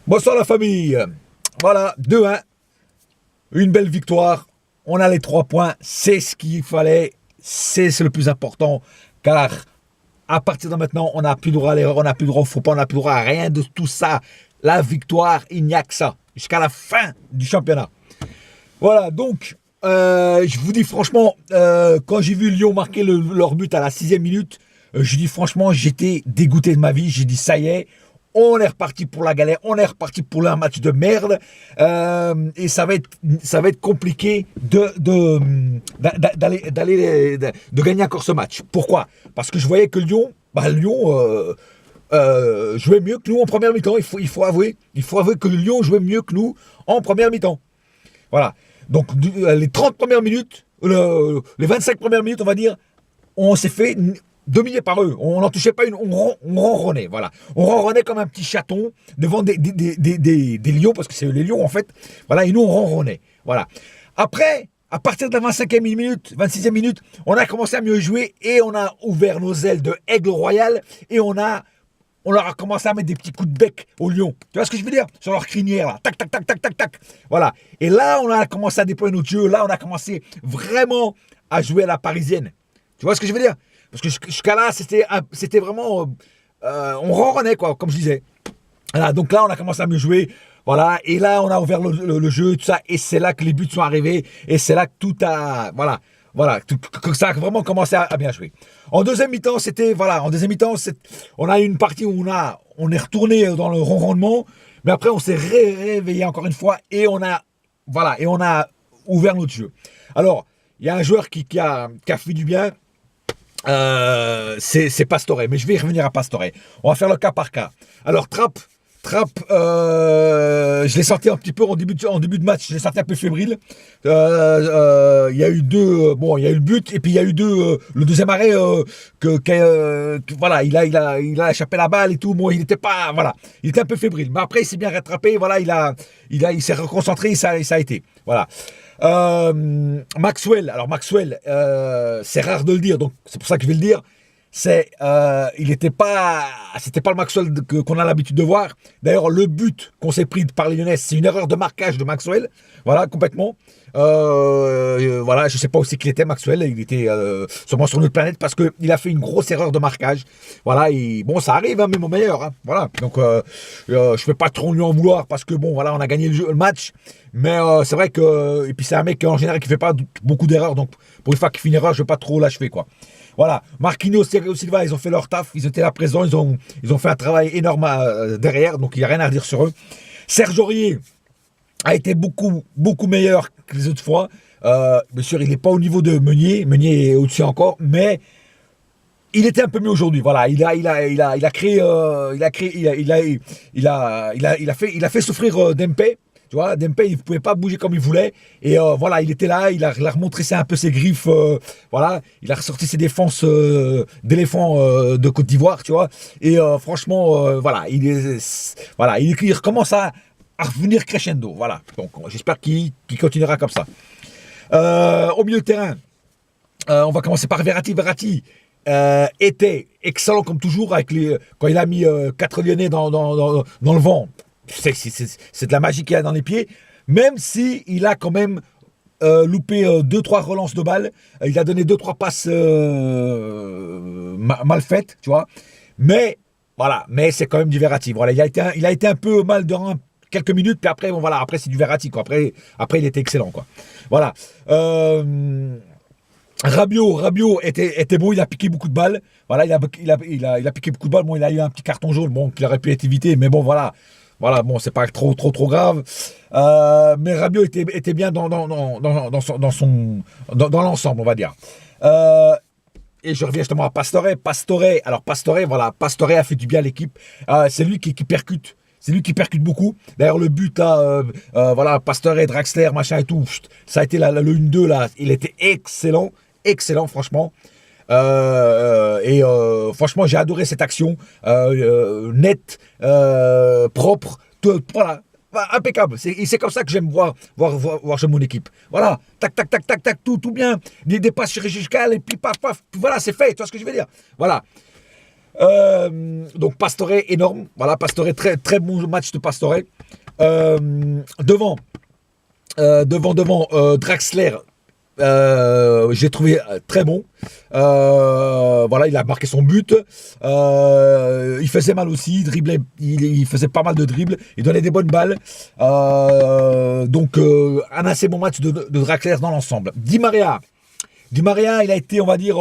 Bonsoir la famille. Voilà, 2-1. Une belle victoire. On a les 3 points. C'est ce qu'il fallait. C'est le plus important. Car à partir de maintenant, on n'a plus droit à l'erreur, on n'a plus droit au faux pas, on n'a plus droit à rien de tout ça. La victoire, il n'y a que ça. Jusqu'à la fin du championnat. Voilà, donc, je vous dis franchement, quand j'ai vu Lyon marquer leur but à la 6e minute, je dis franchement, j'étais dégoûté de ma vie. J'ai dit, ça y est. On est reparti pour la galère, on est reparti pour un match de merde et ça va être compliqué de gagner encore ce match. Pourquoi? Parce que je voyais que Lyon jouait mieux que nous en première mi-temps. Il faut avouer que Lyon jouait mieux que nous en première mi-temps. Voilà. Donc les 30 premières minutes, les 25 premières minutes, on va dire, on s'est fait dominé par eux, on n'en touchait pas une, on ronronnait, voilà. On ronronnait comme un petit chaton devant des lions, parce que c'est les lions en fait, voilà, et nous on ronronnait, voilà. Après, à partir de la 25e minute, 26e minute, on a commencé à mieux jouer et on a ouvert nos ailes de aigle royal et on leur a commencé à mettre des petits coups de bec aux lions. Tu vois ce que je veux dire? Sur leur crinière, là. Tac, tac, tac, tac, tac, tac. Voilà. Et là, on a commencé à déployer notre jeu. Là, on a commencé vraiment à jouer à la parisienne. Tu vois ce que je veux dire? Parce que jusqu'à là, c'était vraiment... on ronronnait, quoi, comme je disais. Voilà, donc là, on a commencé à mieux jouer. Voilà, et là, on a ouvert le jeu, tout ça. Et c'est là que les buts sont arrivés. Et c'est là que tout a... Voilà, que ça a vraiment commencé à bien jouer. En deuxième mi-temps, on a eu une partie où on est retourné dans le ronronnement. Mais après, on s'est réveillé encore une fois. Et on a ouvert notre jeu. Alors, il y a un joueur qui a fait du bien. C'est Pastore, mais je vais y revenir à Pastore. On va faire le cas par cas. Alors Trapp, je l'ai senti un petit peu en début de match, je l'ai senti un peu fébrile. Il y a eu il y a eu le but et puis il y a eu le deuxième arrêt voilà, il a échappé la balle et tout. Bon, il était un peu fébrile, mais après il s'est bien rattrapé. Voilà, il s'est reconcentré, ça a été. Voilà. Maxwell, c'est rare de le dire, donc c'est pour ça que je vais le dire. C'était pas le Maxwell qu'on a l'habitude de voir. D'ailleurs, le but qu'on s'est pris par les Lyonnais, c'est une erreur de marquage de Maxwell. Voilà, complètement. Voilà, je sais pas où c'est qu'il était, Maxwell. Il était sûrement sur notre planète parce qu'il a fait une grosse erreur de marquage. Voilà, bon, ça arrive, hein, même au meilleur. Hein, voilà, donc je vais pas trop lui en vouloir parce que bon, voilà, on a gagné le match. Mais c'est vrai que... Et puis c'est un mec en général qui fait pas beaucoup d'erreurs. Donc pour une fois qu'il fait une erreur, je vais pas trop l'achever, quoi. Voilà, Marquinhos, Thiago Silva, ils ont fait leur taf, ils étaient là présents, ils ont fait un travail énorme derrière, donc il n'y a rien à redire sur eux. Serge Aurier a été beaucoup, beaucoup meilleur que les autres fois. Bien sûr, il n'est pas au niveau de Meunier est au-dessus encore, mais il était un peu mieux aujourd'hui. Voilà, il a fait souffrir Dempé. Tu vois, Dempé, il ne pouvait pas bouger comme il voulait. Et voilà, il était là, il a remontré un peu ses griffes. Voilà, il a ressorti ses défenses d'éléphant de Côte d'Ivoire, tu vois. Et franchement, voilà, il recommence à revenir crescendo. Voilà, donc j'espère qu'il continuera comme ça. Au milieu de terrain, on va commencer par Verratti. Verratti était excellent comme toujours quand il a mis 4 Lyonnais dans le vent. C'est de la magie qu'il a dans les pieds, même si il a quand même loupé 2-3 relances de balles. Il a donné 2-3 passes mal faites, tu vois. Mais voilà, c'est quand même du Verratti. Voilà, il a été un peu mal durant quelques minutes, puis après, bon voilà, après c'est du Verratti, quoi. Après il était excellent, quoi. Voilà. Rabiot était bon, il a piqué beaucoup de balles. Voilà, il a piqué beaucoup de balles. Bon, il a eu un petit carton jaune, bon, qui aurait pu être évité, mais bon, voilà. Voilà, bon, c'est pas trop grave. Mais Rabiot était bien dans l'ensemble, on va dire. Et je reviens justement à Pastore. Pastore a fait du bien à l'équipe. C'est lui qui percute. C'est lui qui percute beaucoup. D'ailleurs, le but, là, voilà, Pastore, Draxler, machin et tout, ça a été le 1-2, là. Il était excellent, franchement. Franchement, j'ai adoré cette action. Nette, propre, voilà. Impeccable, c'est comme ça que j'aime voir jouer mon équipe. Voilà, tac, tout bien. Des passes chirurgicales et puis paf, voilà, c'est fait, tu vois ce que je veux dire. Voilà. Donc Pastore, énorme. Voilà, Pastore, très, très bon match de Pastore. Devant, Draxler, j'ai trouvé très bon. Voilà, il a marqué son but. Il faisait mal aussi, il faisait pas mal de dribbles, il donnait des bonnes balles. Donc un assez bon match de Draxler dans l'ensemble. Di Maria, il a été, on va dire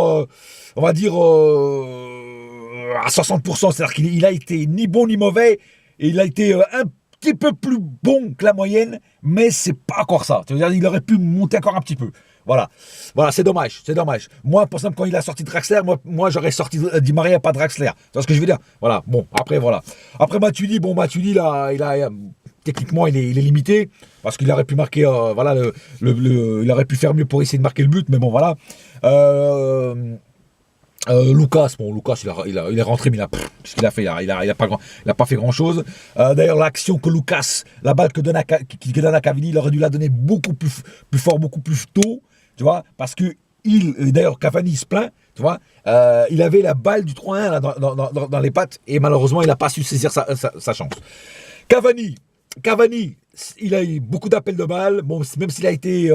à 60%, c'est-à-dire qu'il a été ni bon ni mauvais, et il a été un petit peu plus bon que la moyenne, mais c'est pas encore ça. C'est-à-dire il aurait pu monter encore un petit peu. Voilà, c'est dommage. Moi, pour exemple, quand il a sorti Draxler, moi j'aurais sorti Di Maria, pas Draxler. Tu vois ce que je veux dire? Voilà, bon, après, voilà. Après, Matuidi, techniquement, il est limité, parce qu'il aurait pu marquer, il aurait pu faire mieux pour essayer de marquer le but, mais bon, voilà. Lucas, il est rentré, mais qu'est-ce qu'il a fait? Il a pas fait grand chose. D'ailleurs, l'action que Lucas, la balle que donne à Cavani, il aurait dû la donner beaucoup plus fort, beaucoup plus tôt, tu vois, parce que d'ailleurs, Cavani se plaint, tu vois, il avait la balle du 3-1 là, dans les pattes, et malheureusement, il n'a pas su saisir sa chance. Cavani, il a eu beaucoup d'appels de balles, bon, même s'il a été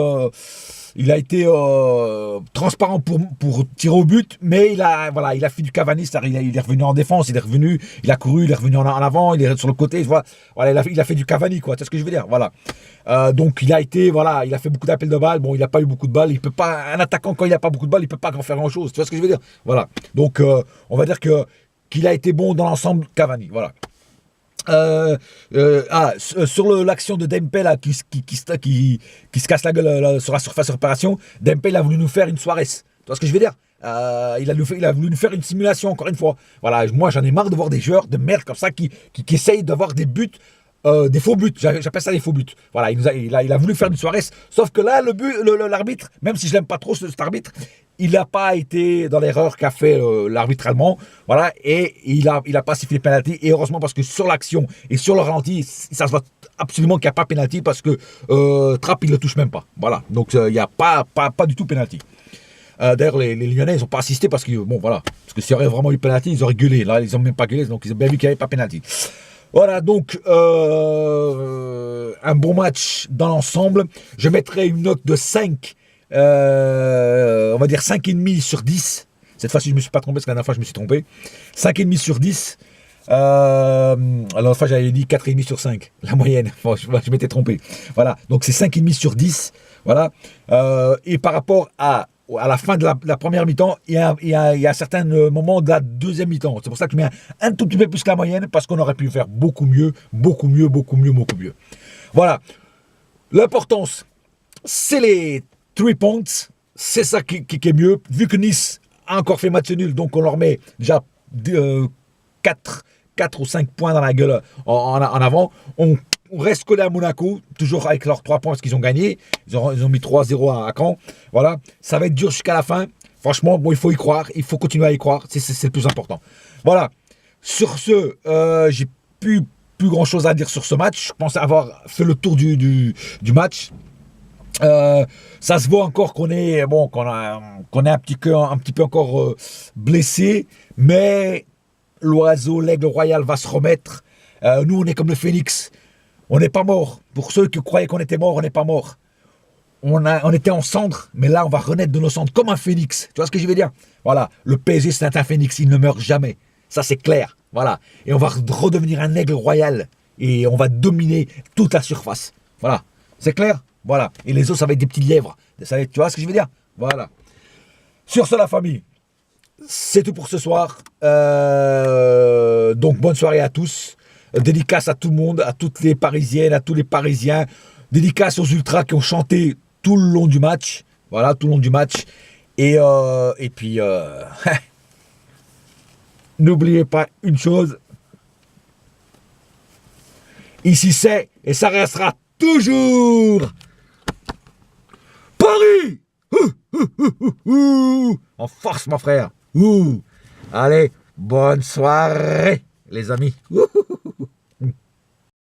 transparent pour tirer au but, mais il a fait du Cavani, il est revenu en défense, il a couru, il est revenu en avant, il est sur le côté, tu vois, voilà, il a fait du Cavani, quoi, tu sais ce que je veux dire, voilà. Donc il a fait beaucoup d'appels de balles, bon, il n'a pas eu beaucoup de balles, il peut pas, un attaquant quand il n'a pas beaucoup de balles, il peut pas en faire grand chose, tu vois ce que je veux dire, voilà. Donc on va dire qu'il a été bon dans l'ensemble, Cavani, voilà. Sur l'action de Dembélé là, qui se casse la gueule sur la surface de réparation, Dembélé a voulu nous faire une Suarez. Tu vois ce que je veux dire? Il a voulu nous faire une simulation, encore une fois. Voilà, moi j'en ai marre de voir des joueurs de merde comme ça qui essayent d'avoir des buts, des faux buts. J'appelle ça des faux buts. Voilà, il a voulu faire une Suarez. Sauf que là, l'arbitre, même si je l'aime pas trop cet arbitre, il n'a pas été dans l'erreur qu'a fait l'arbitre allemand, voilà, et il a pas sifflé penalty, et heureusement, parce que sur l'action et sur le ralenti, ça se voit absolument qu'il n'y a pas penalty, parce que Trapp, il le touche même pas, voilà, donc il n'y a pas du tout penalty. D'ailleurs, les Lyonnais, ils n'ont pas assisté, parce que, bon, voilà, parce que s'il y aurait vraiment eu penalty, ils auraient gueulé, là, ils n'ont même pas gueulé, donc ils ont bien vu qu'il n'y avait pas penalty. Voilà, donc, un bon match dans l'ensemble. Je mettrai une note de 5, on va dire 5,5 sur 10. Cette fois-ci, je ne me suis pas trompé, parce que la dernière fois, je me suis trompé. 5,5 sur 10. Alors, la fois, j'avais dit 4,5 sur 5, la moyenne. Bon, je m'étais trompé. Voilà, donc c'est 5,5 sur 10. Voilà. Et par rapport à la fin de la première mi-temps, il y a certains moments de la deuxième mi-temps. C'est pour ça que je mets un tout petit peu plus que la moyenne, parce qu'on aurait pu faire beaucoup mieux. Voilà. L'importance, c'est les 3 points. C'est ça qui est mieux. Vu que Nice a encore fait match nul, donc on leur met déjà 4 ou 5 points dans la gueule en avant. On reste collé à Monaco, toujours avec leurs 3 points parce qu'ils ont gagné. Ils ont mis 3-0 à Caen. Voilà, ça va être dur jusqu'à la fin. Franchement, bon, il faut y croire, il faut continuer à y croire, c'est le plus important. Voilà, sur ce, j'ai plus grand chose à dire sur ce match. Je pense avoir fait le tour du match. Ça se voit encore qu'on est un petit peu encore blessé, mais l'aigle royal va se remettre. Nous, on est comme le phénix. On n'est pas mort. Pour ceux qui croyaient qu'on était mort, on n'est pas mort. On était en cendres, mais là, on va renaître de nos cendres comme un phénix. Tu vois ce que je veux dire? Voilà, le PSG, c'est un phénix, il ne meurt jamais. Ça, c'est clair. Voilà. Et on va redevenir un aigle royal. Et on va dominer toute la surface. Voilà. C'est clair? Voilà. Et les autres, ça va être des petits lièvres. Tu vois ce que je veux dire? Voilà. Sur ce, la famille, c'est tout pour ce soir. Donc, bonne soirée à tous. Dédicace à tout le monde, à toutes les Parisiennes, à tous les Parisiens. Dédicace aux ultras qui ont chanté tout le long du match. Voilà, tout le long du match. Et puis, n'oubliez pas une chose. Ici c'est, et ça restera toujours Paris. En force, mon frère. Allez, bonne soirée, les amis.